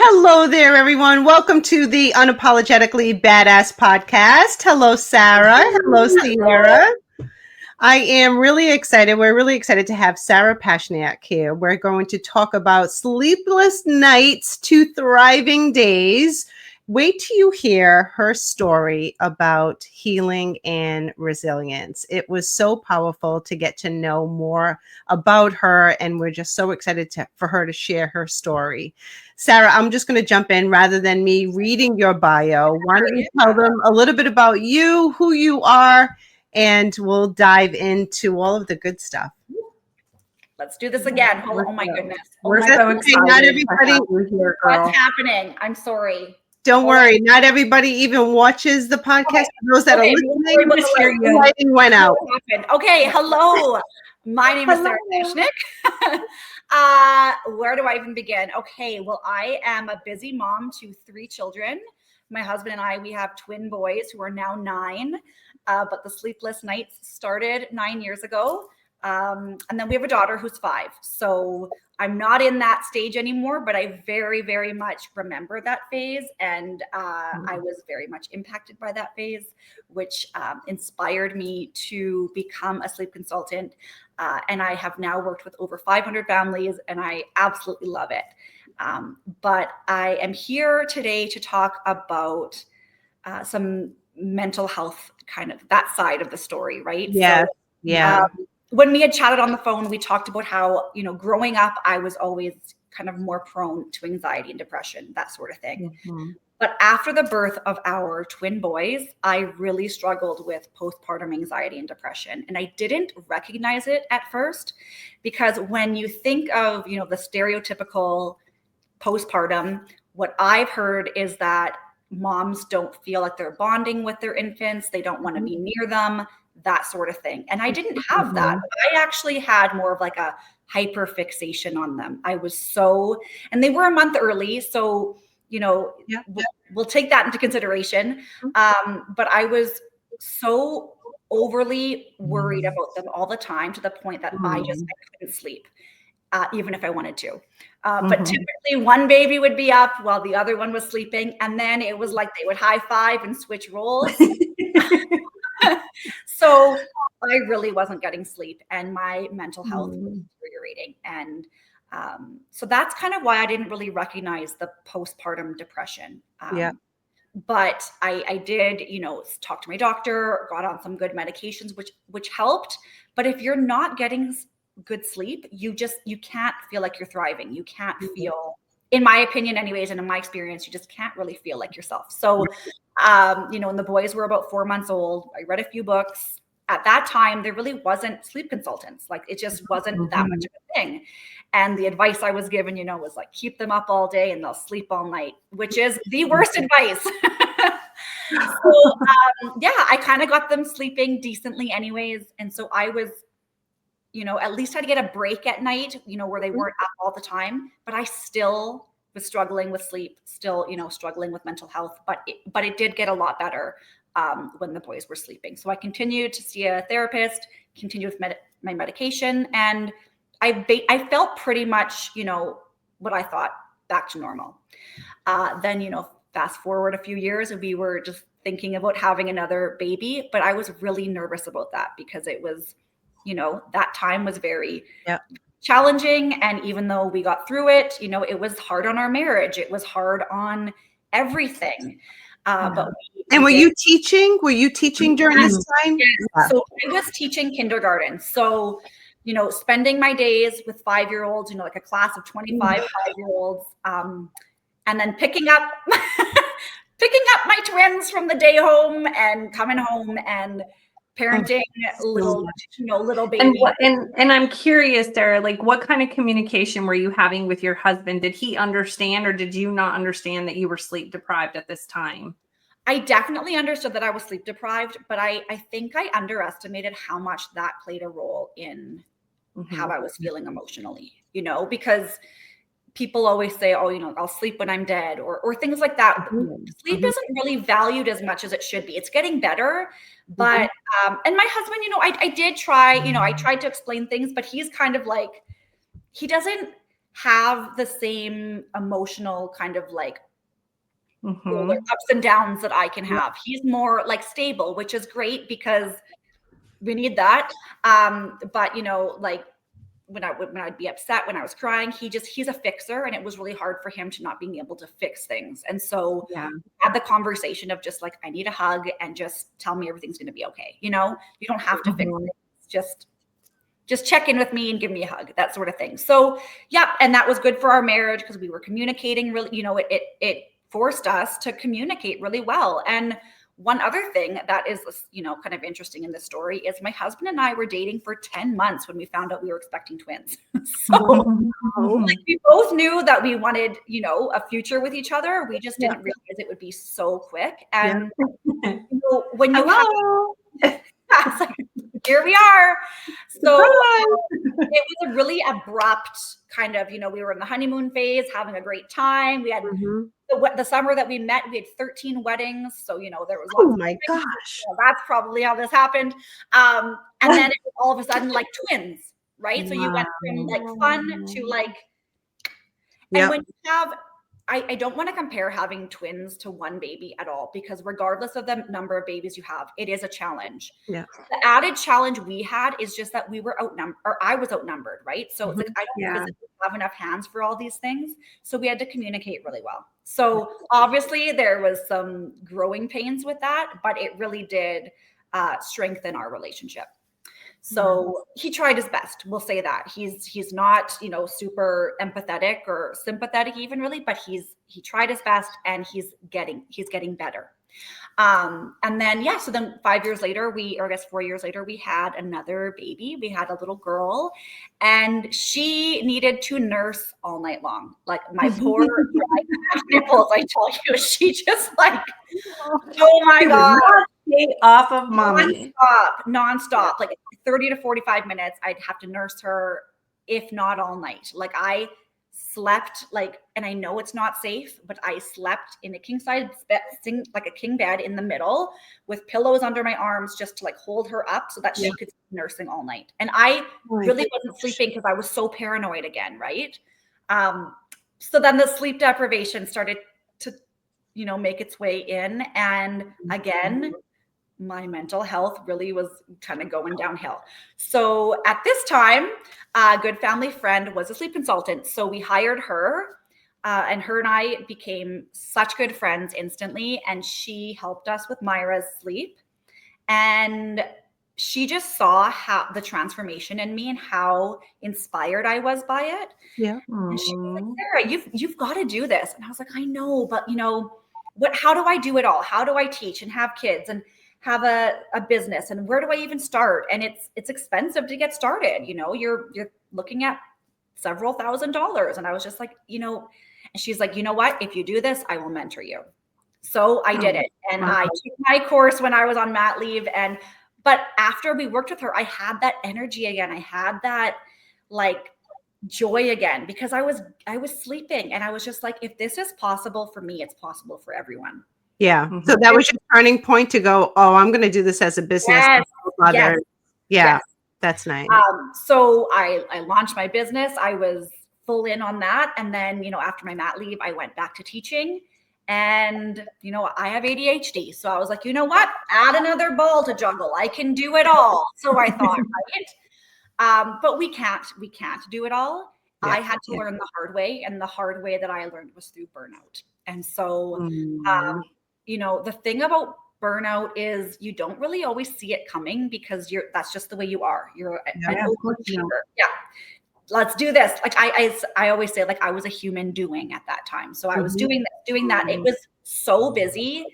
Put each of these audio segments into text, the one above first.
Hello there, everyone. Welcome to the Unapologetically Badass podcast. Hello, Sarah. Hello, Sierra. I am really excited. We're really excited to have Sarah Pashniak here. We're going to talk about sleepless nights to thriving days. Wait till you hear her story about healing and resilience. It was so powerful to get to know more about her, and we're just so excited for her to share her story. Sarah, I'm just going to jump in rather than me reading your bio. Why don't you tell them a little bit about you, who you are, and we'll dive into all of the good stuff. Let's do this again. Oh my goodness. We're so excited. Not everybody. Here, What's happening? I'm sorry. Don't worry. Not everybody even watches the podcast. Those that are listening, the lighting went out. Okay. Hello. My name is Sarah Pashniak. Where do I even begin? Okay. Well, I am a busy mom to 3 children. My husband and I, we have twin boys who are now 9. But the sleepless nights started 9 years ago. And then we have a daughter who's 5. So I'm not in that stage anymore, but I very, very much remember that phase. And I was very much impacted by that phase, which inspired me to become a sleep consultant. And I have now worked with over 500 families, and I absolutely love it. But I am here today to talk about some mental health, kind of that side of the story, right? Yeah. So, when we had chatted on the phone, we talked about how, growing up, I was always kind of more prone to anxiety and depression, that sort of thing. Mm-hmm. But after the birth of our twin boys, I really struggled with postpartum anxiety and depression. And I didn't recognize it at first, because when you think of, the stereotypical postpartum, what I've heard is that moms don't feel like they're bonding with their infants. They don't want to be near them, that sort of thing. And I didn't have that. I actually had more of like a hyper fixation on them. And they were a month early. So, we'll take that into consideration. But I was so overly worried about them all the time, to the point that I couldn't sleep, even if I wanted to. But typically one baby would be up while the other one was sleeping. And then it was like they would high five and switch roles. So I really wasn't getting sleep, and my mental health was deteriorating. And so that's kind of why I didn't really recognize the postpartum depression. But I did, talk to my doctor, got on some good medications, which helped. But if you're not getting good sleep, you can't feel like you're thriving. You can't feel, in my opinion anyways, and in my experience, you just can't really feel like yourself. So, when the boys were about 4 months old, I read a few books. At that time, there really wasn't sleep consultants. Like, it just wasn't that much of a thing. And the advice I was given, was like, keep them up all day and they'll sleep all night, which is the worst advice. So, I kind of got them sleeping decently anyways. And so I was, at least had to get a break at night, where they weren't up all the time. But I still was struggling with sleep, still, struggling with mental health. But it did get a lot better when the boys were sleeping. So I continued to see a therapist, continued with my medication, and I felt pretty much, what I thought, back to normal. Then, fast forward a few years, and we were just thinking about having another baby, but I was really nervous about that, because it was, that time was very challenging. And even though we got through it, it was hard on our marriage. It was hard on everything. But were you teaching? Were you teaching during this time? Yes. So I was teaching kindergarten. So, spending my days with 5-year-olds, like a class of 25 5-year-olds, and then picking up my twins from the day home and coming home and parenting little baby. And I'm curious, Sarah, like, what kind of communication were you having with your husband? Did he understand, or did you not understand that you were sleep deprived at this time? I definitely understood that I was sleep deprived, but I think I underestimated how much that played a role in how I was feeling emotionally, because people always say, oh, I'll sleep when I'm dead, or things like that. Sleep isn't really valued as much as it should be. It's getting better. But, and my husband, I did try, I tried to explain things, but he's kind of like, he doesn't have the same emotional kind of like Mm-hmm. ups and downs that I can have. He's more like stable, which is great because we need that. But you know, like when I'd be upset, when I was crying, he's a fixer, and it was really hard for him to not being able to fix things. And so Yeah. had the conversation of just like, I need a hug and just tell me everything's going to be okay. You know, you don't have to fix things. Just check in with me and give me a hug, that sort of thing. So yeah. And that was good for our marriage because we were communicating really, you know, it forced us to communicate really well. And one other thing that is, you know, kind of interesting in this story is my husband and I were dating for 10 months when we found out we were expecting twins. So like, we both knew that we wanted, you know, a future with each other. We just didn't realize it would be so quick. And you know, when you have, it's like, here we are. So it was a really abrupt kind of, you know, we were in the honeymoon phase, having a great time. We had the summer that we met, we had 13 weddings. So, you know, there was lots Oh my gosh. So that's probably how this happened. And then it was all of a sudden like twins, right? So you went from like fun to like, and when you have, I don't want to compare having twins to one baby at all, because regardless of the number of babies you have, it is a challenge. Yeah. The added challenge we had is just that we were outnumbered, or I was outnumbered, right? So it's like, I don't physically have enough hands for all these things. So we had to communicate really well. So obviously there was some growing pains with that, but it really did strengthen our relationship. So he tried his best. We'll say that he's not, you know, super empathetic or sympathetic even really, but he tried his best, and he's getting better. And then, so then 5 years later, or I guess 4 years later, we had another baby. We had a little girl, and she needed to nurse all night long. Like my poor dry nipples, I tell you, she just like, oh my God. Stay off of mommy. Nonstop, like 30 to 45 minutes. I'd have to nurse her, if not all night. Like I slept like, and I know it's not safe, but I slept in a king size bed, like a king bed in the middle with pillows under my arms just to like hold her up so that she could keep nursing all night. And I really wasn't sleeping because I was so paranoid again, right? So then the sleep deprivation started to, you know, make its way in. And again, my mental health really was kind of going downhill. So at this time, a good family friend was a sleep consultant. So we hired her, and her and I became such good friends instantly. And she helped us with Myra's sleep. And she just saw how the transformation in me and how inspired I was by it. Yeah. And she was like, Sarah, you've got to do this. And I was like, I know, but you know, how do I do it all? How do I teach and have kids and have a business, and where do I even start? And it's expensive to get started. You know, you're looking at several $1,000s. And I was just like, you know, and she's like, you know what, if you do this, I will mentor you. So I did it. And I took my course when I was on mat leave. But after we worked with her, I had that energy again. I had that like joy again, because I was sleeping, and I was just like, if this is possible for me, it's possible for everyone. Yeah. So that was your turning point to go, oh, I'm going to do this as a business. Yes. That's nice. So I launched my business. I was full in on that. And then, you know, after my mat leave, I went back to teaching. And, you know, I have ADHD. So I was like, you know what? Add another ball to juggle. I can do it all. So I thought, right? But we can't do it all. Yeah. I had to learn the hard way. And the hard way that I learned was through burnout. And so, you know, the thing about burnout is you don't really always see it coming, because that's just the way you are. You're an overachiever. Yeah. Let's do this. Like I always say, like I was a human doing at that time. So I was doing that. It was so busy.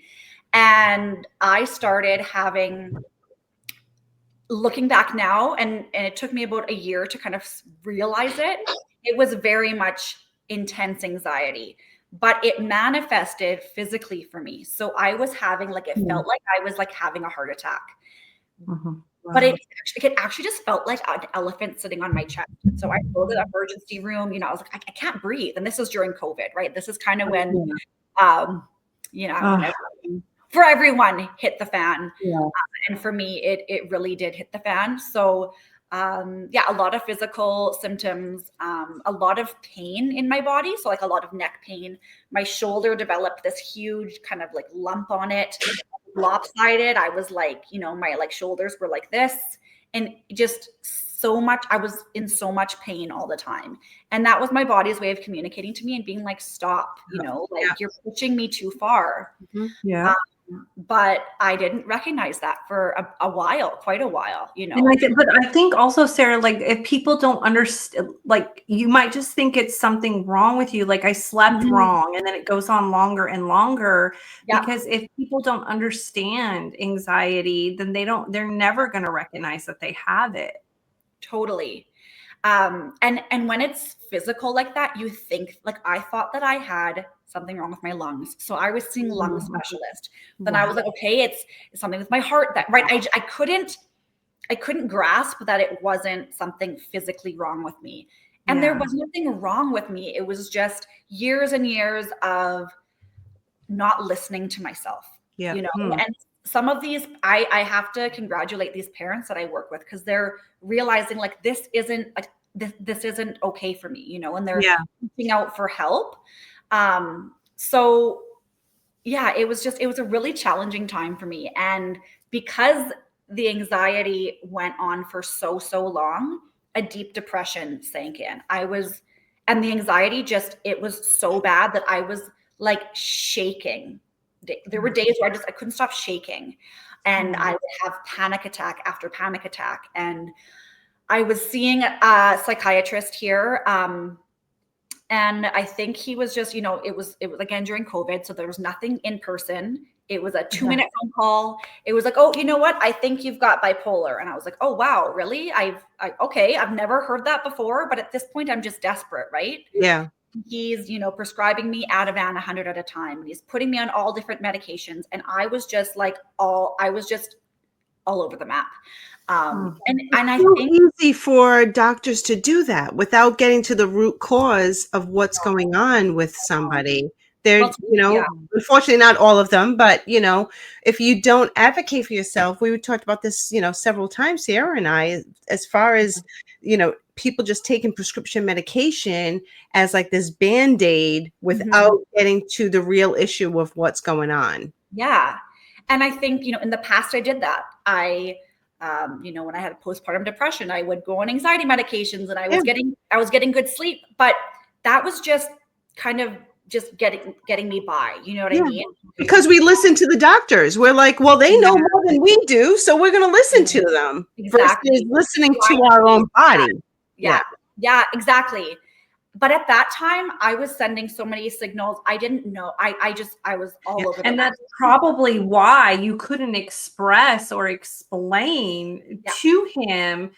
And I started looking back now, and it took me about a year to kind of realize it. It was very much intense anxiety, but it manifested physically for me. So I was having it felt like I was like having a heart attack. But it actually just felt like an elephant sitting on my chest. So I go to the emergency room, you know, I was like, I can't breathe. And this is during COVID, right? This is kind of when, you know, for everyone hit the fan. And for me, it really did hit the fan. So a lot of physical symptoms, a lot of pain in my body. So like a lot of neck pain. My shoulder developed this huge kind of like lump on it, lopsided. I was like, my like shoulders were like this, and just so much, I was in so much pain all the time. And that was my body's way of communicating to me and being like, stop, you're pushing me too far. Yeah. But I didn't recognize that for a while, quite a while, And but I think also, Sarah, like if people don't understand, like you might just think it's something wrong with you. Like I slept wrong, and then it goes on longer and longer. Yeah. Because if people don't understand anxiety, then they're never going to recognize that they have it. Totally. And when it's physical like that, you think, like, I thought that I had something wrong with my lungs. So I was seeing lung specialist. Then I was like, okay, it's something with my heart that, right. I couldn't grasp that it wasn't something physically wrong with me. And there was nothing wrong with me. It was just years and years of not listening to myself, and some of these, I have to congratulate these parents that I work with, because they're realizing like this isn't okay for me, and they're reaching out for help. So yeah, it was a really challenging time for me. And because the anxiety went on for so long, a deep depression sank in. And the anxiety it was so bad that I was like shaking. There were days where I couldn't stop shaking, and I would have panic attack after panic attack. And I was seeing a psychiatrist here. And I think he was just, it was again during COVID. So there was nothing in person. It was a 2-minute phone call. It was like, oh, you know what? I think you've got bipolar. And I was like, oh, wow, really? Okay. I've never heard that before, but at this point I'm just desperate. Right. Yeah. He's, prescribing me Ativan 100 at a time. And he's putting me on all different medications. And I was just all over the map. And I think it's easy for doctors to do that without getting to the root cause of what's going on with somebody. They're, unfortunately not all of them, but if you don't advocate for yourself, we talked about this, several times, Sarah and I, as far as, people just taking prescription medication as like this Band-Aid without getting to the real issue of what's going on. Yeah. And I think, in the past I did that. When I had postpartum depression, I would go on anxiety medications, and I was getting good sleep, but that was just kind of just getting me by. You know what I mean? Because we listen to the doctors. We're like, well, they know more than we do, so we're going to listen to them versus listening to our own body. Yeah, exactly. But at that time, I was sending so many signals. I didn't know. I was all over. And that's probably why you couldn't express or explain to him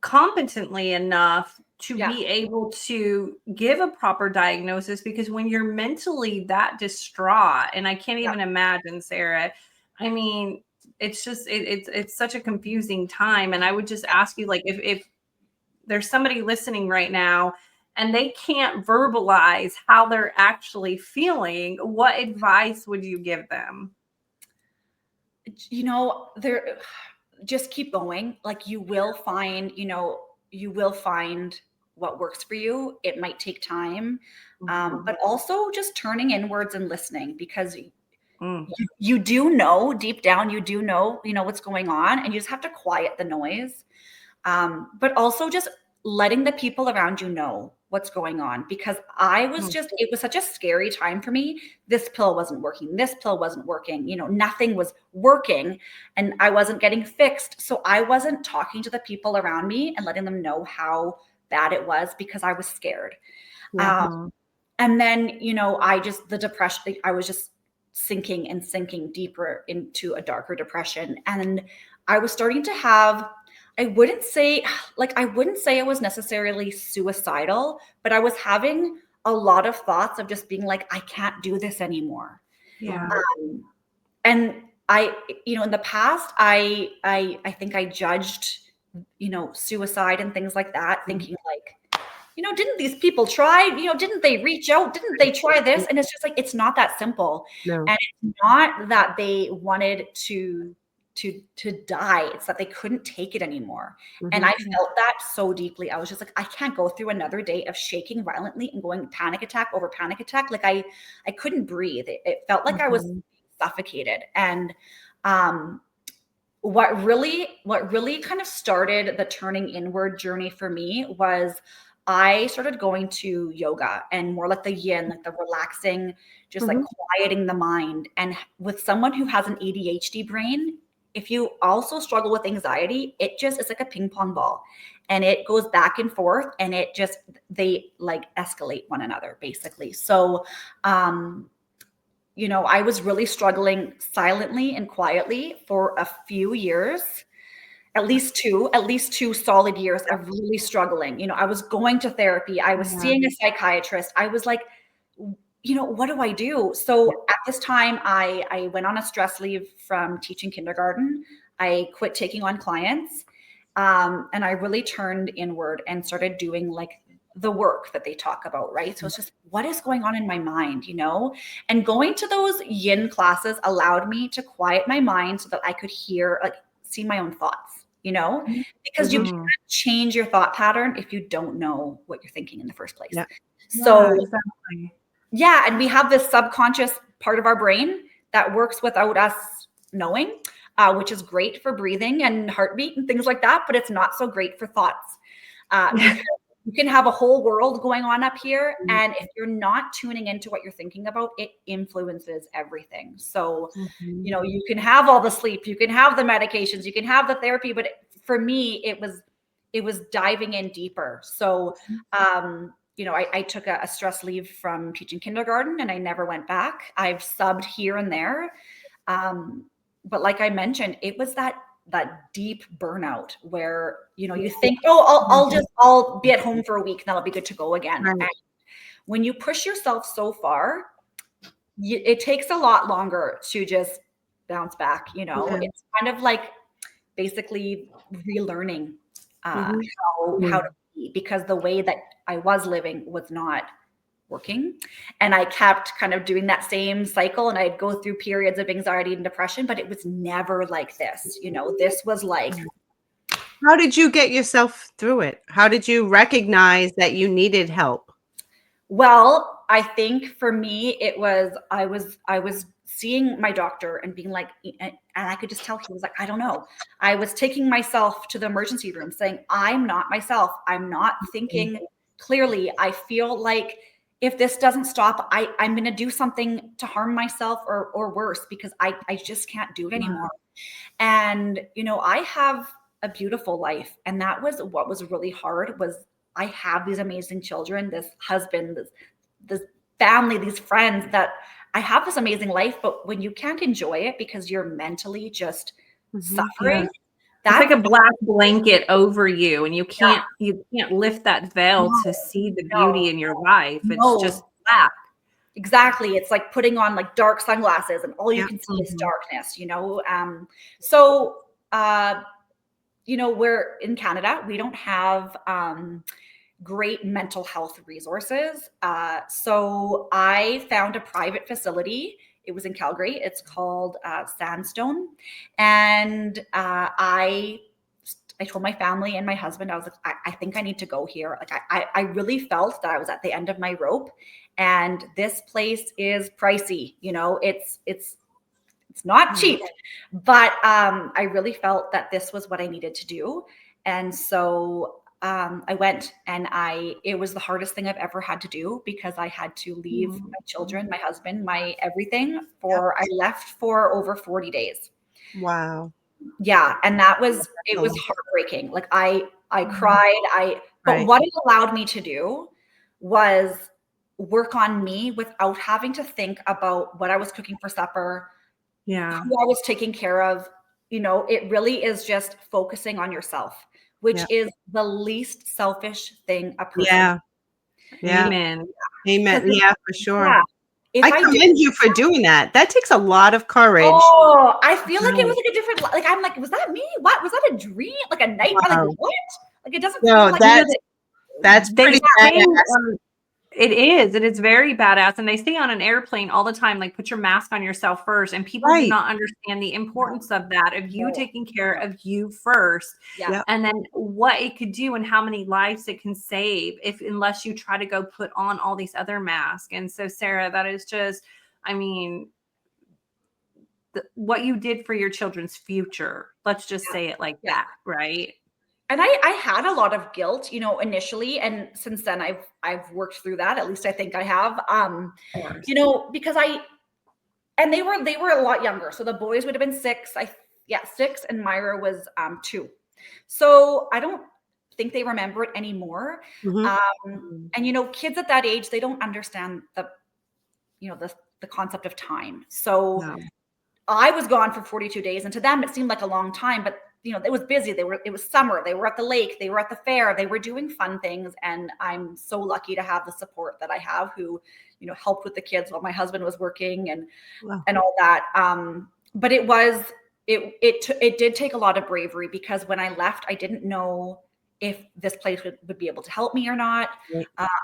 competently enough to be able to give a proper diagnosis, because when you're mentally that distraught, and I can't even imagine, Sarah, I mean, it's just, it's such a confusing time. And I would just ask you, like, if there's somebody listening right now and they can't verbalize how they're actually feeling, what advice would you give them? Just keep going. Like you will find what works for you. It might take time, but also just turning inwards and listening, because you do know deep down, what's going on, and you just have to quiet the noise. But also just letting the people around you know what's going on, because it was such a scary time for me. This pill wasn't working. This pill wasn't working. Nothing was working, and I wasn't getting fixed. So I wasn't talking to the people around me and letting them know how bad it was, because I was scared. And then, the depression, I was just sinking and sinking deeper into a darker depression. And I was starting to have, I wouldn't say it was necessarily suicidal, but I was having a lot of thoughts of just being like, I can't do this anymore. Yeah. And I, in the past, I think I judged, suicide and things like that, thinking like, didn't these people try, didn't they reach out? Didn't they try this? And it's just like, it's not that simple. No. And it's not that they wanted to to die. It's that they couldn't take it anymore. And I felt that so deeply. I was just like, I can't go through another day of shaking violently and going panic attack over panic attack. Like I couldn't breathe. It felt like I was suffocated. And what really kind of started the turning inward journey for me was I started going to yoga and more like the yin, like the relaxing, just like quieting the mind. And with someone who has an ADHD brain, if you also struggle with anxiety, it's like a ping pong ball, and it goes back and forth, and they like escalate one another basically. So, I was really struggling silently and quietly for a few years, at least two solid years of really struggling. I was going to therapy. I was seeing a psychiatrist. I was like, what do I do? So at this time, I went on a stress leave from teaching kindergarten. I quit taking on clients. And I really turned inward and started doing like the work that they talk about, right? So it's just, what is going on in my mind, and going to those yin classes allowed me to quiet my mind so that I could see my own thoughts, because you can't change your thought pattern if you don't know what you're thinking in the first place. Yeah. So exactly. Yeah. And we have this subconscious part of our brain that works without us knowing, which is great for breathing and heartbeat and things like that, but it's not so great for thoughts. Because you can have a whole world going on up here. And if you're not tuning into what you're thinking about, it influences everything. So, you can have all the sleep, you can have the medications, you can have the therapy, but for me, it was diving in deeper. So, I took a stress leave from teaching kindergarten and I never went back. I've subbed here and there. But like I mentioned, it was that deep burnout where, you think, I'll be at home for a week and that'll be good to go again. Right. And when you push yourself so far, it takes a lot longer to just bounce back. It's kind of like basically relearning how to be, because the way that I was living was not working. And I kept kind of doing that same cycle, and I'd go through periods of anxiety and depression, but it was never like this. This was like. How did you get yourself through it? How did you recognize that you needed help? Well, I think for me, it was, I was seeing my doctor and being like, and I could just tell he was like, I don't know. I was taking myself to the emergency room saying, I'm not myself. I'm not thinking clearly. I feel like if this doesn't stop, I'm going to do something to harm myself or worse, because I just can't do it anymore. And, I have a beautiful life. And that was what was really hard. Was I have these amazing children, this husband, this family, these friends, that I have this amazing life, but when you can't enjoy it because you're mentally just suffering, that's like a black blanket over you, and you can't lift that veil to see the beauty in your life. It's just black. Exactly. It's like putting on like dark sunglasses and all you can see is darkness, So, we're in Canada, we don't have great mental health resources. So I found a private facility. It was in Calgary. It's called Sandstone. And I told my family and my husband, I was like, I think I need to go here. Like I really felt that I was at the end of my rope, and this place is pricey. It's not cheap, but I really felt that this was what I needed to do. And so I went, and it was the hardest thing I've ever had to do, because I had to leave my children, my husband, my everything I left for over 40 days. Wow. Yeah. And it was heartbreaking. Like I cried. But what it allowed me to do was work on me without having to think about what I was cooking for supper, who I was taking care of. It really is just focusing on yourself, which is the least selfish thing a person. Yeah. Amen. Amen. Yeah, for sure. I commend you for doing that. That takes a lot of courage. Oh, I feel like it was like a different, like, I'm like, was that me? What was that, a dream? Like a nightmare? Like what? Like it doesn't feel like that's pretty badass. It is. It is very badass. And they say on an airplane all the time, like, put your mask on yourself first. And people do not understand the importance of that, of you taking care of you first. Yeah. And then what it could do and how many lives it can save unless you try to go put on all these other masks. And so, Sarah, that is just, I mean, what you did for your children's future. Let's just say it like that, right? And I had a lot of guilt, initially. And since then I've worked through that. At least I think I have, because and they were a lot younger. So the boys would have been 6, 6, and Myra was 2. So I don't think they remember it anymore. And, kids at that age, they don't understand the concept of time. So I was gone for 42 days, and to them it seemed like a long time, but it was busy. It was summer. They were at the lake. They were at the fair. They were doing fun things. And I'm so lucky to have the support that I have, who, helped with the kids while my husband was working and all that. But it did take a lot of bravery, because when I left, I didn't know if this place would be able to help me or not.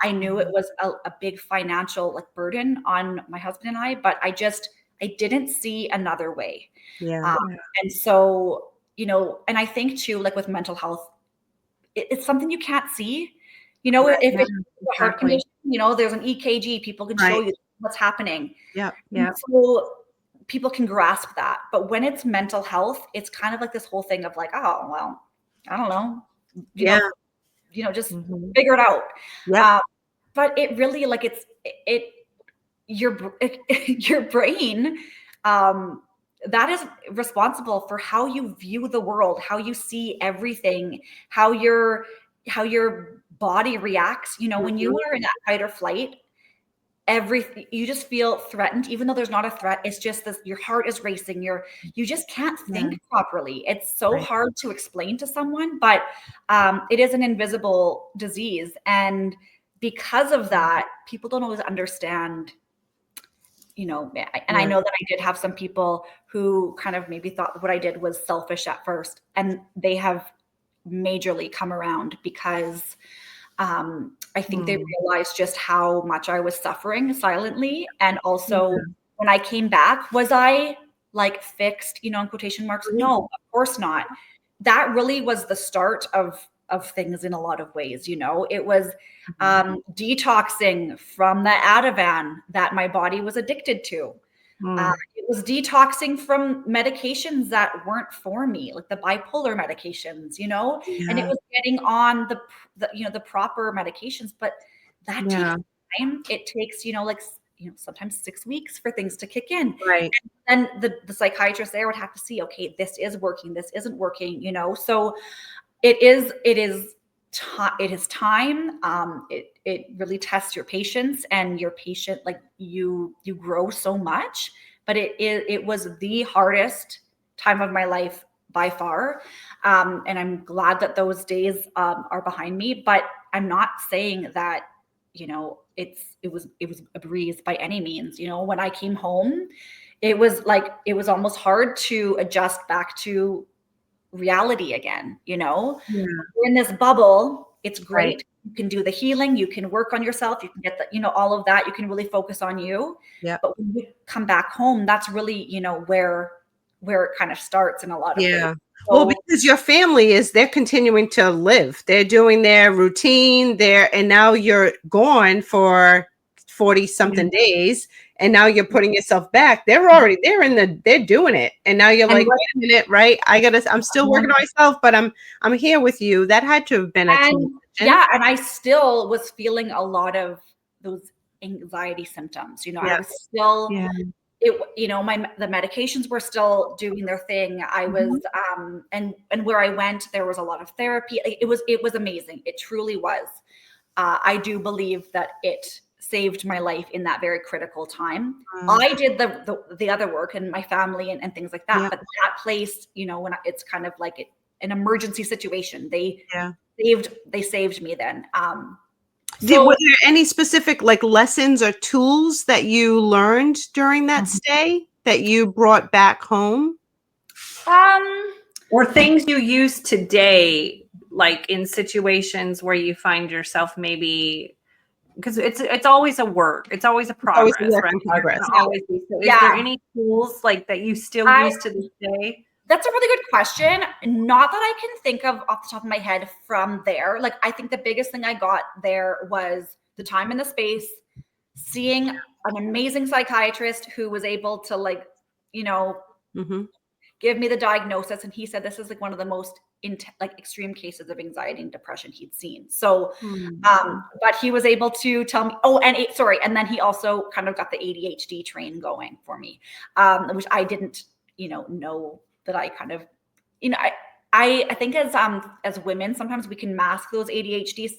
I knew it was a big financial burden on my husband and I, but I didn't see another way. And so, and I think too, with mental health, it's something you can't see, if it's a heart condition, there's an EKG, people can show you what's happening. So people can grasp that. But when it's mental health, it's kind of like this whole thing of oh, well, I don't know, just figure it out. But it really, your brain, that is responsible for how you view the world, how you see everything, how your body reacts. When you are in that fight or flight, you just feel threatened, even though there's not a threat. It's just this, your heart is racing. You just can't think properly. It's so hard to explain to someone, but it is an invisible disease. And because of that, people don't always understand, and I know that I did have some people who kind of maybe thought what I did was selfish at first, and they have majorly come around, because I think they realized just how much I was suffering silently. And also when I came back, was I fixed, in quotation marks? No, of course not. That really was the start of things in a lot of ways. It was detoxing from the Ativan that my body was addicted to. It was detoxing from medications that weren't for me, like the bipolar medications, and it was getting on the proper medications. But that takes time. It takes, sometimes 6 weeks for things to kick in. And then the psychiatrist there would have to see, okay, this is working, this isn't working, so it is time. It really tests your patience, and your patient, you grow so much. But it was the hardest time of my life by far. And I'm glad that those days are behind me, but I'm not saying that, it was a breeze by any means. When I came home, it was almost hard to adjust back to reality again. We're in this bubble. It's great. You can do the healing, you can work on yourself, you can get the, all of that, you can really focus on you. But when you come back home, that's really, where it kind of starts in a lot of ways. So, well, because your family they're continuing to live, they're doing their routine there, and now you're gone for 40 something days, and now you're putting yourself back. They're doing it, and now you're wait a minute, right? I'm still working on myself, but I'm here with you. That had to have been a transition. And I still was feeling a lot of those anxiety symptoms. I was still the medications were still doing their thing. I was and where I went, there was a lot of therapy. It was amazing. It truly was. I do believe that it saved my life in that very critical time. I did the other work and my family and things like that. But that place, when it's kind of like an emergency situation, they saved me then. Were there any specific lessons or tools that you learned during that stay that you brought back home? Or things you use today, in situations where you find yourself maybe because it's always a work. It's always a progress, always a work right? in progress. Always be. So is there any tools like that you still use to this day? That's a really good question. Not that I can think of off the top of my head from there. Like, I think the biggest thing I got there was the time and the space, seeing an amazing psychiatrist who was able to, like, you know, give me the diagnosis. And he said, this is like one of the most extreme cases of anxiety and depression he'd seen. So, but he was able to tell me, and then he also kind of got the ADHD train going for me, which I didn't, know that I kind of, I think as women, sometimes we can mask those ADHDs,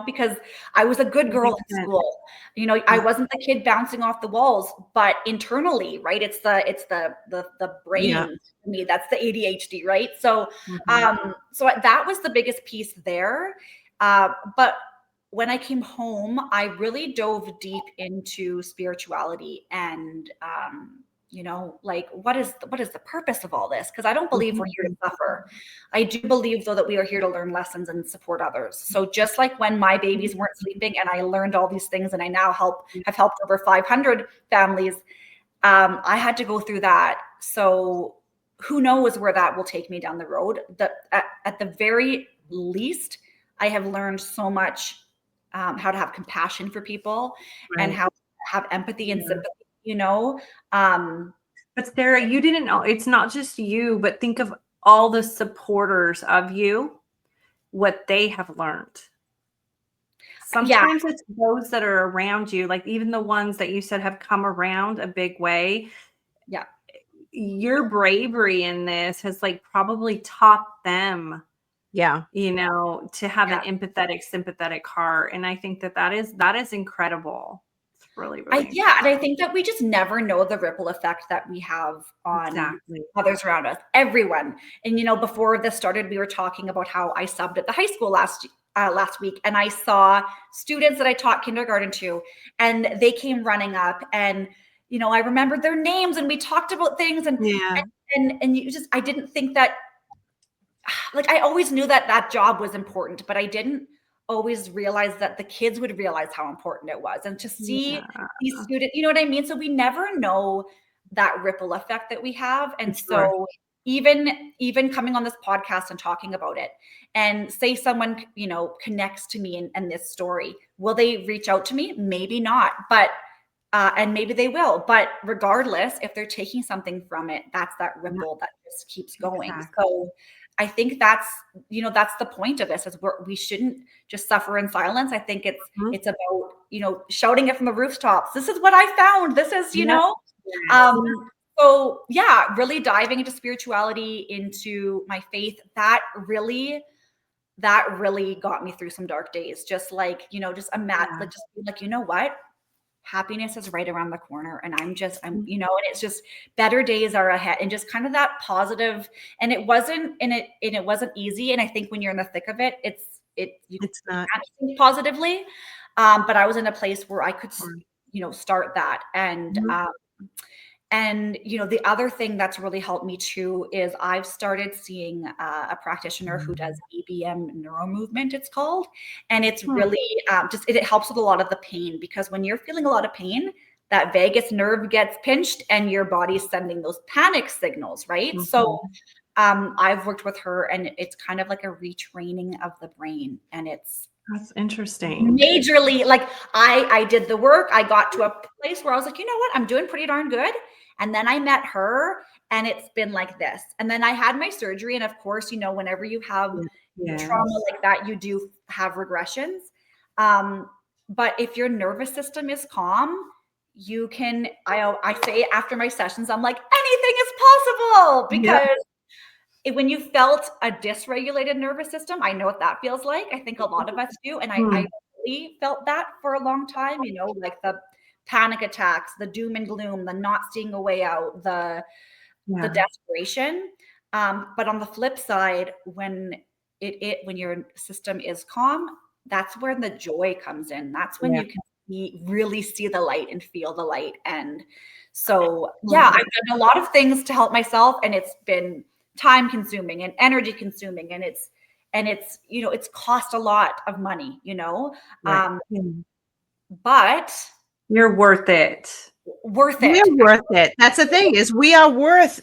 because I was a good girl in school. I wasn't the kid bouncing off the walls, but internally, right? It's the brain to me. That's the ADHD, right? So, so that was the biggest piece there. But when I came home, I really dove deep into spirituality and, like, what is the purpose of all this? Because I don't believe we're here to suffer. I do believe, though, that we are here to learn lessons and support others. So just like when my babies weren't sleeping and I learned all these things and I now have helped over 500 families, I had to go through that. So who knows where that will take me down the road. At the very least, I have learned so much, how to have compassion for people and how to have empathy and sympathy. But Sarah, you didn't know, it's not just you, but think of all the supporters of you, what they have learned. Sometimes it's those that are around you, like even the ones that you said have come around a big way. Yeah. Your bravery in this has like probably taught them, to have an empathetic, sympathetic heart. And I think that is incredible. Really, really and I think that we just never know the ripple effect that we have on others around us, everyone. And before this started, we were talking about how I subbed at the high school last week, and I saw students that I taught kindergarten to, and they came running up, and I remembered their names, and we talked about things, and I didn't think that, like, I always knew that job was important, but I didn't always realize that the kids would realize how important it was, and to see these students, you know what I mean? So we never know that ripple effect that we have. And so even coming on this podcast and talking about it, and say someone, connects to me and this story, will they reach out to me? Maybe not, but and maybe they will. But regardless, if they're taking something from it, that's that ripple that just keeps going. So I think that's the point of this, is we shouldn't just suffer in silence. I think it's about, shouting it from the rooftops. This is what I found. This is, so yeah, really diving into spirituality, into my faith, that really got me through some dark days. Just like, just imagine, just be like, you know what? Happiness is right around the corner, and I'm and it's just better days are ahead, and just kind of that positive. And it wasn't easy. And I think when you're in the thick of it, you can't think positively. But I was in a place where I could, start that. And the other thing that's really helped me too is I've started seeing a practitioner who does ABM neuromovement, it's called. And it's really it helps with a lot of the pain, because when you're feeling a lot of pain, that vagus nerve gets pinched and your body's sending those panic signals, right? So I've worked with her, and it's kind of like a retraining of the brain. And that's interesting. Majorly, like I did the work. I got to a place where I was like, you know what? I'm doing pretty darn good. And then I met her, and it's been like this. And then I had my surgery. And of course, whenever you have trauma like that, you do have regressions. But if your nervous system is calm, you can, I say after my sessions, I'm like, anything is possible, because when you felt a dysregulated nervous system, I know what that feels like. I think a lot of us do. And I really felt that for a long time, like the panic attacks, the doom and gloom, the not seeing a way out, the desperation. But on the flip side, when your system is calm, that's where the joy comes in. That's when you can really see the light and feel the light. And so, I've done a lot of things to help myself, and it's been time consuming and energy consuming, and and it's, you know, it's cost a lot of money, you know, Right. but you're worth it. Worth it. We're worth it. That's the thing, is we are worth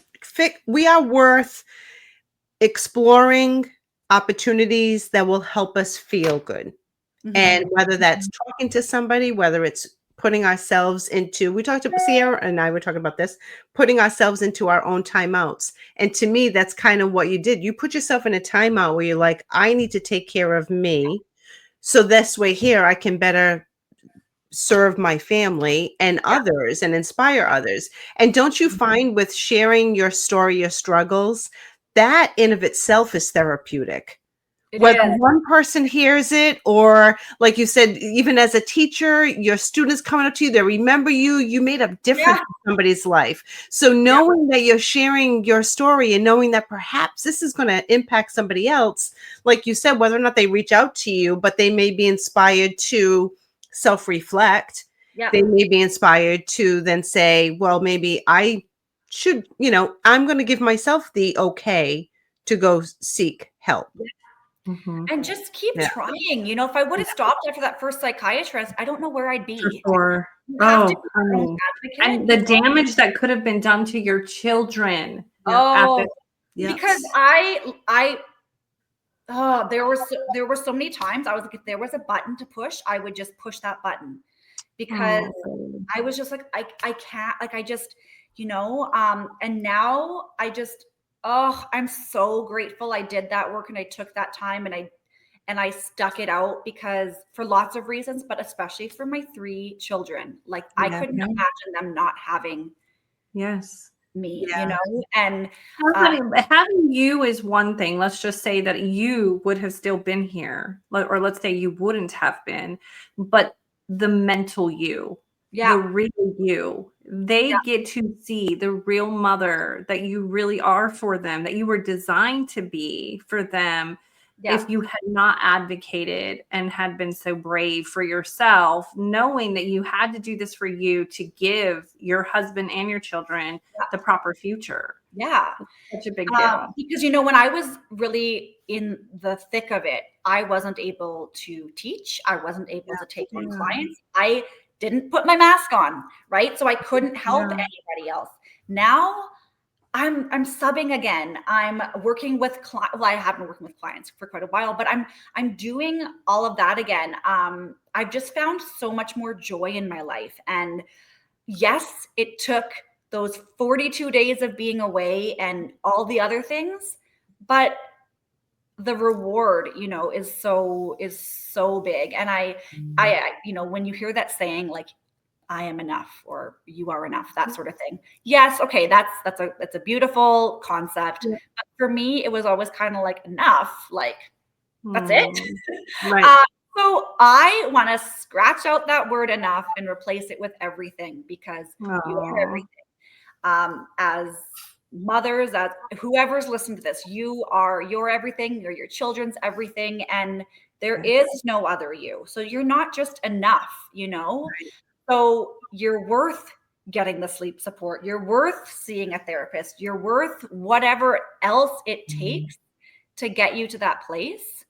exploring opportunities that will help us feel good. And whether that's talking to somebody, whether it's putting ourselves into, we talked about, Sierra and I were talking about this, putting ourselves into our own timeouts. And to me, that's kind of what you did. You put yourself in a timeout where you're like, I need to take care of me. So this way here, I can better serve my family and others and inspire others. And don't you find with sharing your story, your struggles, that in of itself is therapeutic? Whether one person hears it, or like you said, even as a teacher, your students coming up to you, they remember you, you made a difference in somebody's life. So knowing that you're sharing your story and knowing that perhaps this is going to impact somebody else, like you said, whether or not they reach out to you, but they may be inspired to self-reflect. They may be inspired to then say, well, maybe I should, you know, I'm going to give myself the okay to go seek help. And just keep trying. You know, if I would have stopped after that first psychiatrist, I don't know where I'd be. For sure. And the damage that could have been done to your children. Because there were so many times I was like, if there was a button to push, I would just push that button, because I was just like, I can't, like, I just, you know, and now I just, I'm so grateful I did that work and I took that time and I stuck it out, because for lots of reasons, but especially for my 3 children, like I couldn't imagine them not having me, you know, and having you is one thing. Let's just say that you would have still been here, or let's say you wouldn't have been, but the mental you, the real you, they get to see the real mother that you really are for them, that you were designed to be for them. If you had not advocated and had been so brave for yourself, knowing that you had to do this for you to give your husband and your children the proper future. Such a big deal. Because, you know, when I was really in the thick of it, I wasn't able to teach. I wasn't able to take on clients. I didn't put my mask on, right? So I couldn't help anybody else. Now I'm subbing again. I'm working with well, I have been working with clients for quite a while, but I'm doing all of that again. I've just found so much more joy in my life. And yes, it took those 42 days of being away and all the other things, but the reward, you know, is so big. And I, you know, when you hear that saying, like, I am enough, or you are enough, that sort of thing. Yes. Okay. That's a beautiful concept. But for me, it was always kind of like, enough, like, that's it. So I want to scratch out that word enough and replace it with everything, because you are everything. As mothers, as whoever's listening to this, you're everything. You're your children's everything. And there is no other you. So you're not just enough, you know? So you're worth getting the sleep support. You're worth seeing a therapist. You're worth whatever else it takes to get you to that place,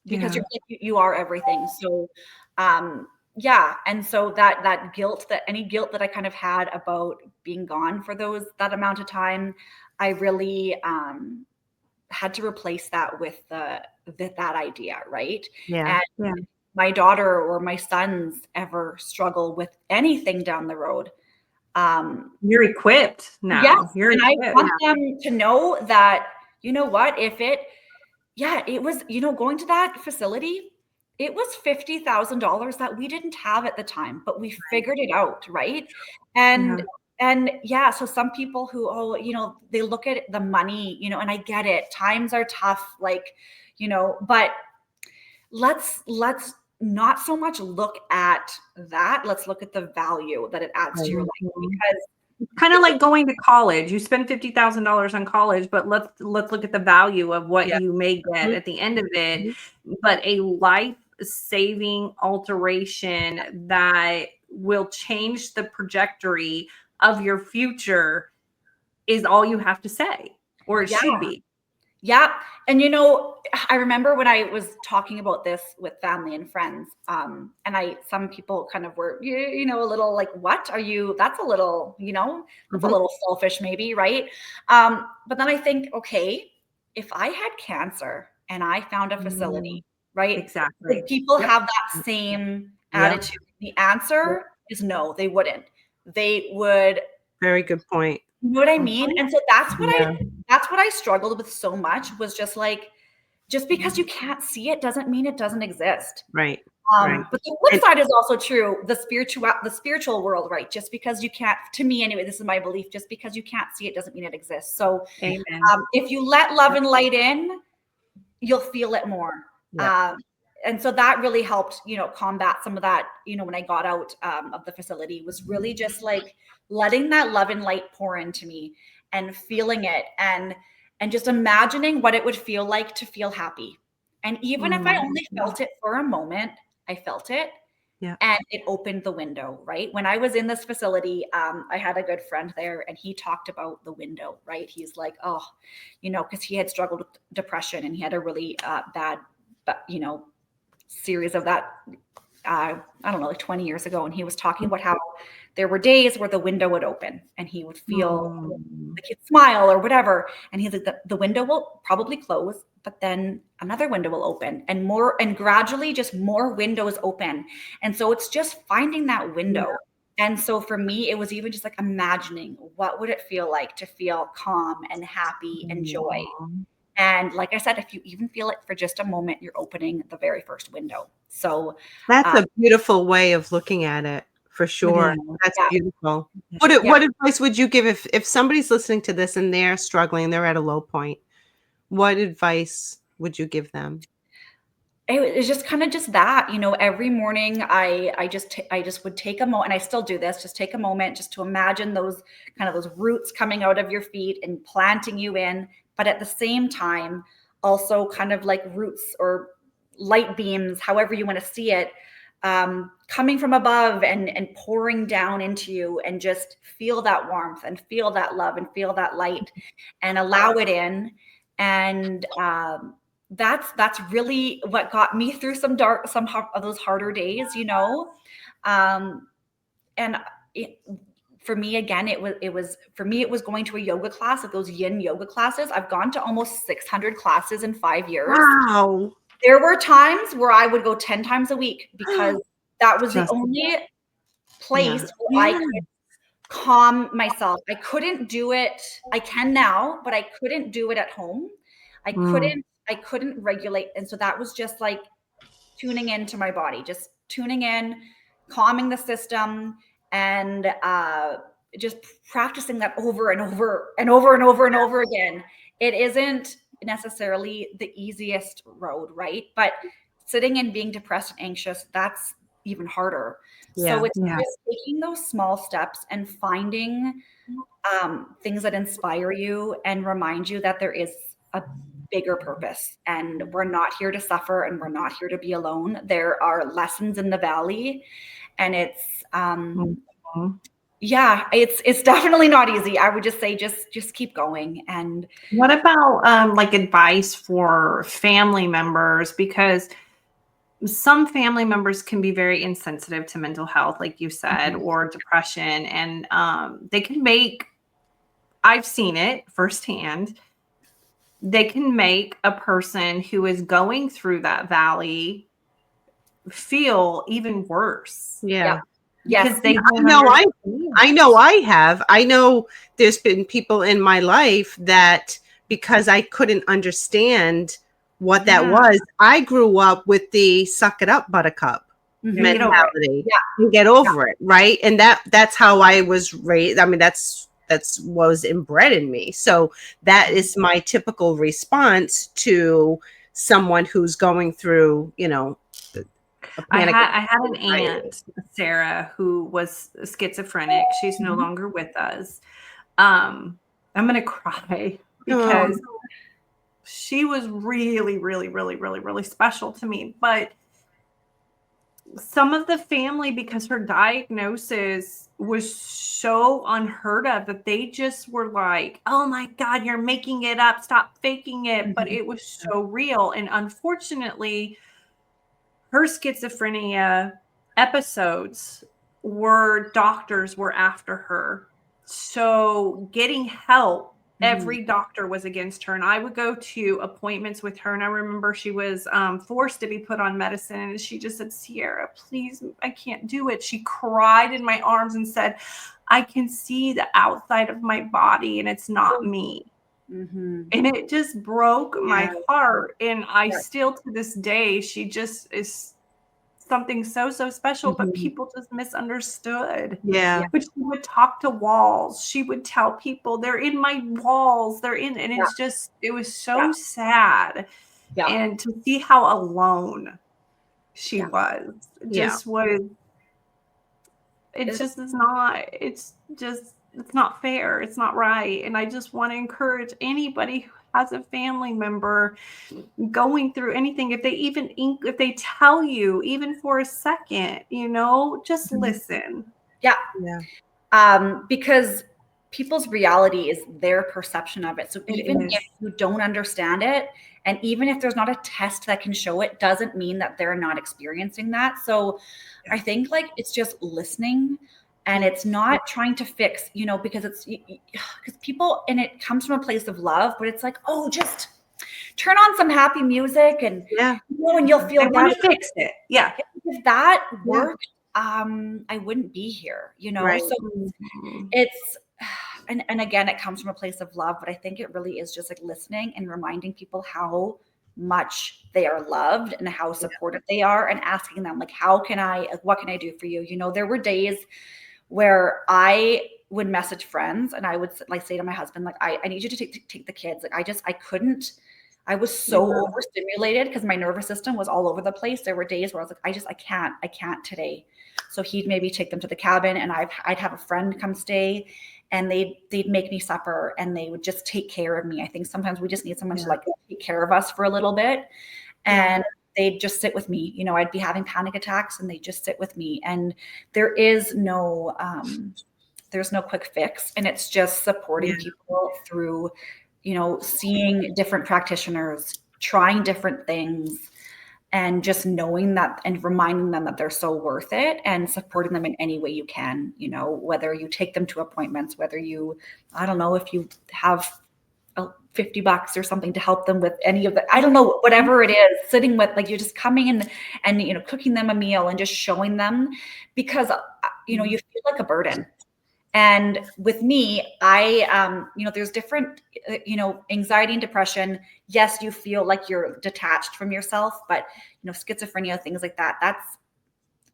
because you are everything. So, and so that guilt, that any guilt that I kind of had about being gone for that amount of time, I really had to replace that with that idea, right? And my daughter or my sons ever struggle with anything down the road, you're equipped now. And I want them to know that, you know what, if it was, you know, going to that facility, it was $50,000 that we didn't have at the time, but we figured it out, right? And so some people who, you know, they look at the money, you know, and I get it, times are tough, like, you know, but let's not so much look at that. Let's look at the value that it adds to your life, because kind of like going to college. You spend $50,000 on college, but let's look at the value of what you may get at the end of it. But a life-saving alteration that will change the trajectory of your future is all you have to say, or it should be. Yeah. And, I remember when I was talking about this with family and friends, and some people kind of were, a little like, what are you, that's a little, that's a little selfish maybe. Right. But then I think, okay, if I had cancer and I found a facility, right? Exactly. Would people have that same attitude? The answer is no, they wouldn't. They would. Very good point. You know what I mean? And so that's what I struggled with so much, was just like, just because you can't see it doesn't mean it doesn't exist. Right. But the flip side is also true. The spiritual world, right? Just because you can't, to me anyway, this is my belief, just because you can't see it doesn't mean it exists. So if you let love and light in, you'll feel it more. Yeah. And so that really helped, combat some of that, when I got out of the facility, was really just like letting that love and light pour into me and feeling it and just imagining what it would feel like to feel happy. And even if I only felt it for a moment, I felt it. Yeah. And it opened the window, right? When I was in this facility, I had a good friend there, and he talked about the window, right? He's like, oh, because he had struggled with depression, and he had a really bad, series of that, I don't know, like 20 years ago. And he was talking about how there were days where the window would open and he would feel like he'd smile or whatever. And he's like, the window will probably close, but then another window will open, and gradually just more windows open. And so it's just finding that window. Yeah. And so for me, it was even just like imagining, what would it feel like to feel calm and happy and joy? And like I said, if you even feel it for just a moment, you're opening the very first window. So that's a beautiful way of looking at it, for sure. That's beautiful. What advice would you give if somebody's listening to this and they're struggling, they're at a low point? What advice would you give them? It was just kind of just that, every morning I just would take a moment, and I still do this, just take a moment just to imagine those roots coming out of your feet and planting you in. But at the same time, also kind of like roots or light beams, however you want to see it, coming from above and pouring down into you, and just feel that warmth and feel that love and feel that light and allow it in. And that's really what got me through some of those harder days, and for me, again, it was going to a yoga class, like those yin yoga classes. I've gone to almost 600 classes in 5 years. Wow. There were times where I would go 10 times a week, because that was the only place where I could calm myself. I couldn't do it. I can now, but I couldn't do it at home. I couldn't regulate. And so that was just like tuning into my body, just tuning in, calming the system, and just practicing that over and over and over and over and over again. It isn't necessarily the easiest road, right? But sitting and being depressed and anxious, that's even harder. So it's just taking those small steps and finding things that inspire you and remind you that there is a bigger purpose, and we're not here to suffer, and we're not here to be alone. There are lessons in the valley, and it's it's definitely not easy. I would just say just keep going. And what about like advice for family members? Because some family members can be very insensitive to mental health, like you said, or depression, and they can make, I've seen it firsthand, they can make a person who is going through that valley feel even worse. Yeah. Yes. I know I have. I know there's been people in my life that, because I couldn't understand what that was, I grew up with the suck it up, buttercup mentality. And get over it, right? And that's how I was raised. I mean, that's was inbred in me. So that is my typical response to someone who's going through, I had an aunt, Sarah, who was schizophrenic. She's no longer with us. I'm going to cry because she was really, really, really, really, really special to me. But some of the family, because her diagnosis was so unheard of, that they just were like, oh my God, you're making it up. Stop faking it. But it was so real. And unfortunately, her schizophrenia episodes doctors were after her. So getting help, every doctor was against her. And I would go to appointments with her. And I remember she was forced to be put on medicine. And she just said, Sierra, please, I can't do it. She cried in my arms and said, I can see the outside of my body and it's not me. And it just broke my heart. And I still, to this day, she just is something so special, but people just misunderstood. But she would talk to walls. She would tell people, they're in my walls. And it's just, it was so sad. And to see how alone she was, just was, it just is not, it's not fair. It's not right. And I just want to encourage anybody who has a family member going through anything, if they tell you even for a second, just listen. Because people's reality is their perception of it. So even if you don't understand it, and even if there's not a test that can show it, doesn't mean that they're not experiencing that. So I think it's just listening, and it's not trying to fix, because people, and it comes from a place of love, but it's like, oh, just turn on some happy music and and you'll feel better. Fix it. Yeah. If that worked, I wouldn't be here, So it's, and again, it comes from a place of love, but I think it really is just listening and reminding people how much they are loved and how supported they are, and asking them what can I do for you? There were days where I would message friends and I would say to my husband, I need you to take the kids. I was so overstimulated because my nervous system was all over the place. There were days where I was I can't today. So he'd maybe take them to the cabin, and I'd have a friend come stay, and they'd make me supper, and they would just take care of me. I think sometimes we just need someone to take care of us for a little bit, and they'd just sit with me. I'd be having panic attacks, and they'd just sit with me. And there is no, there's no quick fix, and it's just supporting people through, seeing different practitioners, trying different things, and just knowing that and reminding them that they're so worth it, and supporting them in any way you can, whether you take them to appointments, whether you, I don't know, if you have $50 or something to help them with any of the, I don't know, whatever it is, sitting with, you're just coming in and, cooking them a meal and just showing them, because, you feel like a burden. And with me, there's different, anxiety and depression. Yes, you feel like you're detached from yourself, but, schizophrenia, things like that,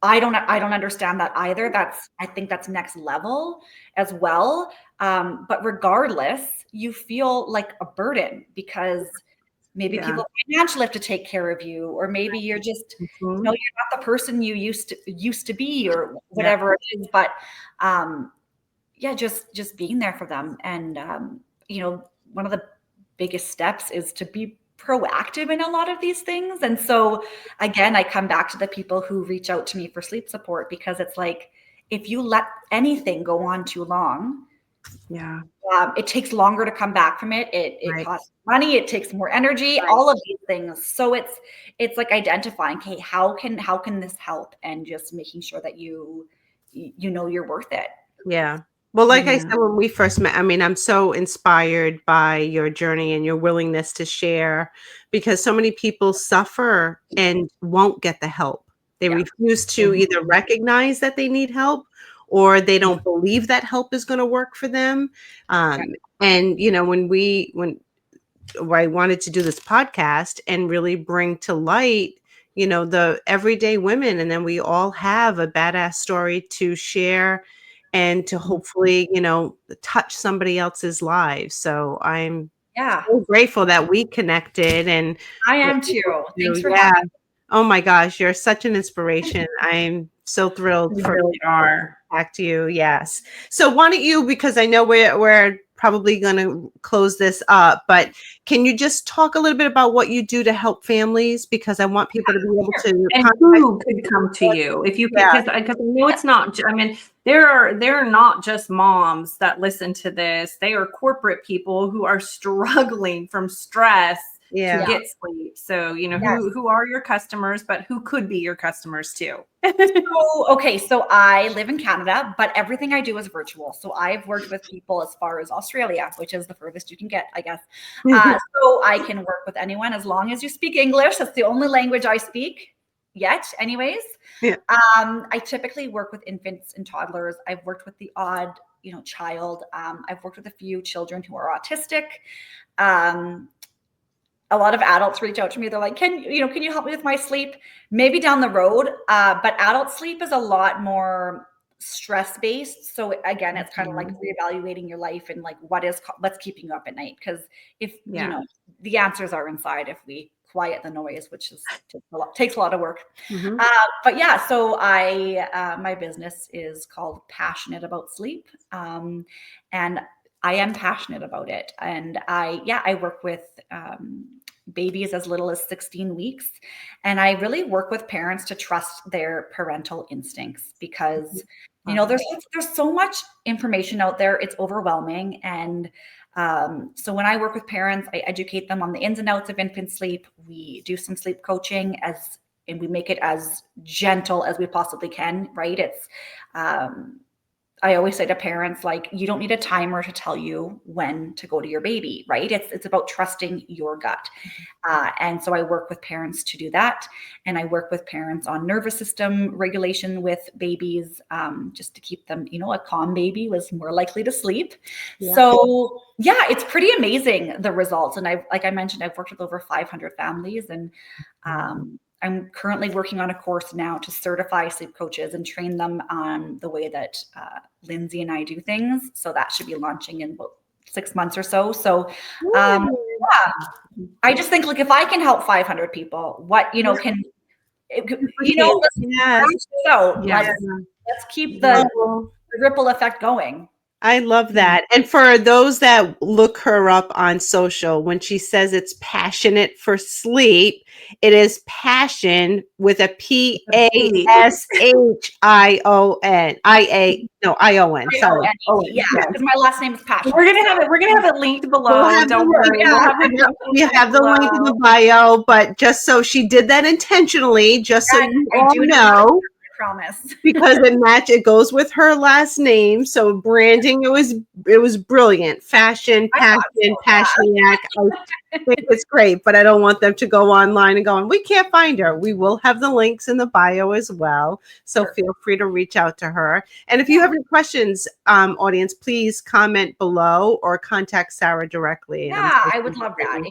I don't understand that either. I think that's next level as well. But regardless, you feel like a burden because maybe people financially have to take care of you, or maybe you're just, you're not the person you used to be, or whatever it is. But, just being there for them. And, one of the biggest steps is to be proactive in a lot of these things. And so again, I come back to the people who reach out to me for sleep support, because it's if you let anything go on too long, it takes longer to come back from it. It costs money. It takes more energy, all of these things. So it's identifying, okay, how can this help? And just making sure that you're worth it. Yeah. Well, like I said, when we first met, I'm so inspired by your journey and your willingness to share, because so many people suffer and won't get the help. They refuse to either recognize that they need help, or they don't believe that help is going to work for them. And, when I wanted to do this podcast and really bring to light, the everyday women, and then we all have a badass story to share and to hopefully, touch somebody else's lives. So I'm so grateful that we connected. And I am too. Thanks for having me. Oh my gosh, you're such an inspiration. I'm so thrilled You really are. Back to you. Yes. So why don't you, because I know we're probably going to close this up, but can you just talk a little bit about what you do to help families? Because I want people to be able to. And who could come to you if you, because I know it's not, I mean, there are not just moms that listen to this. They are corporate people who are struggling from stress to get sleep. So, you know, who are your customers, but who could be your customers too? So I live in Canada, but everything I do is virtual. So I've worked with people as far as Australia, which is the furthest you can get, I guess. So I can work with anyone as long as you speak English. That's the only language I speak yet, anyways. I typically work with infants and toddlers. I've worked with the odd, child. I've worked with a few children who are autistic. A lot of adults reach out to me. They're like, can you help me with my sleep? Maybe down the road. But adult sleep is a lot more stress-based. So again, it's kind of like reevaluating your life and like what's keeping you up at night. Because if, the answers are inside if we quiet the noise, which takes a lot of work. But yeah, so my business is called Passionate About Sleep. And I am passionate about it. And I work with babies as little as 16 weeks. And I really work with parents to trust their parental instincts because, there's so much information out there. It's overwhelming. And so when I work with parents, I educate them on the ins and outs of infant sleep. We do some sleep coaching and we make it as gentle as we possibly can, right? It's, I always say to parents, like, you don't need a timer to tell you when to go to your baby, right? It's about trusting your gut. And so I work with parents to do that. And I work with parents on nervous system regulation with babies, just to keep them, a calm baby was more likely to sleep. So it's pretty amazing, the results. And like I mentioned, I've worked with over 500 families, and I'm currently working on a course now to certify sleep coaches and train them on the way that Lindsay and I do things. So that should be launching in about 6 months or so. So I just think, like, if I can help 500 people, what, let's keep the ripple effect going. I love that. And for those that look her up on social, when she says it's passionate for sleep, it is passion with a PASHION. ION. Sorry. Yeah, because my last name is Passion. We're gonna have it linked below. Don't worry. We have the link in the bio, but just so she did that intentionally, just so you all know. Promise. Because it goes with her last name. So branding, it was brilliant. Fashion, passion, Pashniak. I think it's great, but I don't want them to go online and going, we can't find her. We will have the links in the bio as well. So feel free to reach out to her. And if you have any questions, audience, please comment below or contact Sarah directly. Yeah, I would love that.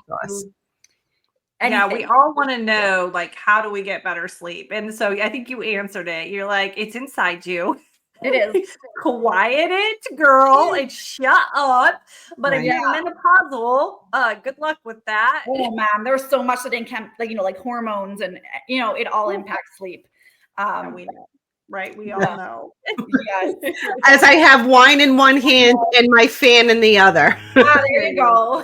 Yeah, we all want to know, like, how do we get better sleep? And so I think you answered it. You're like, it's inside you. It is. Quiet it, girl, and shut up. But if you're menopausal, good luck with that. Oh man, there's so much that can, like hormones and it all impacts sleep. We know. Right, we all know. Yes. As I have wine in one hand and my fan in the other. There you go.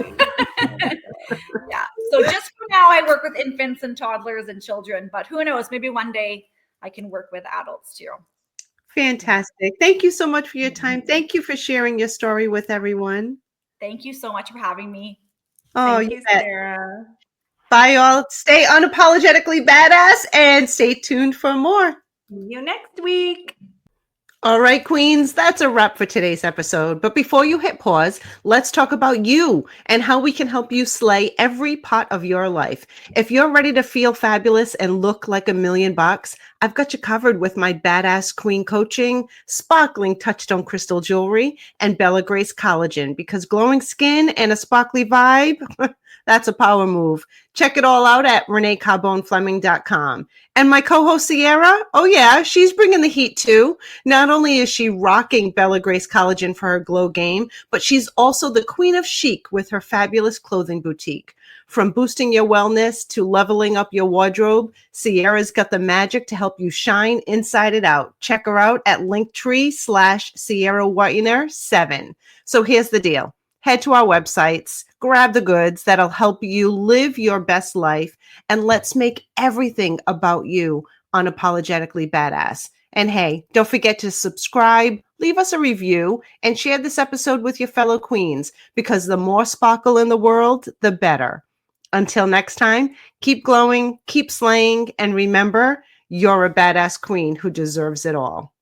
Yeah. So just for now, I work with infants and toddlers and children, but who knows? Maybe one day I can work with adults too. Fantastic. Thank you so much for your time. Thank you for sharing your story with everyone. Thank you so much for having me. Oh, Thank you, Sarah. Bye, all. Stay unapologetically badass and stay tuned for more. See you next week. All right, queens, that's a wrap for today's episode. But before you hit pause, let's talk about you and how we can help you slay every part of your life. If you're ready to feel fabulous and look like $1,000,000, I've got you covered with my badass queen coaching, sparkling touchstone crystal jewelry, and Bella Grace collagen, because glowing skin and a sparkly vibe, that's a power move. Check it all out at ReneeCarbonFleming.com. And my co-host Sierra, oh yeah, she's bringing the heat too. Not only is she rocking Bella Grace collagen for her glow game, but she's also the queen of chic with her fabulous clothing boutique. From boosting your wellness to leveling up your wardrobe, Sierra's got the magic to help you shine inside and out. Check her out at Linktree/Sierra Weiner 7. So here's the deal. head to our websites, grab the goods that'll help you live your best life, and let's make everything about you unapologetically badass. And hey, don't forget to subscribe, leave us a review, and share this episode with your fellow queens, because the more sparkle in the world, the better. Until next time, keep glowing, keep slaying, and remember, you're a badass queen who deserves it all.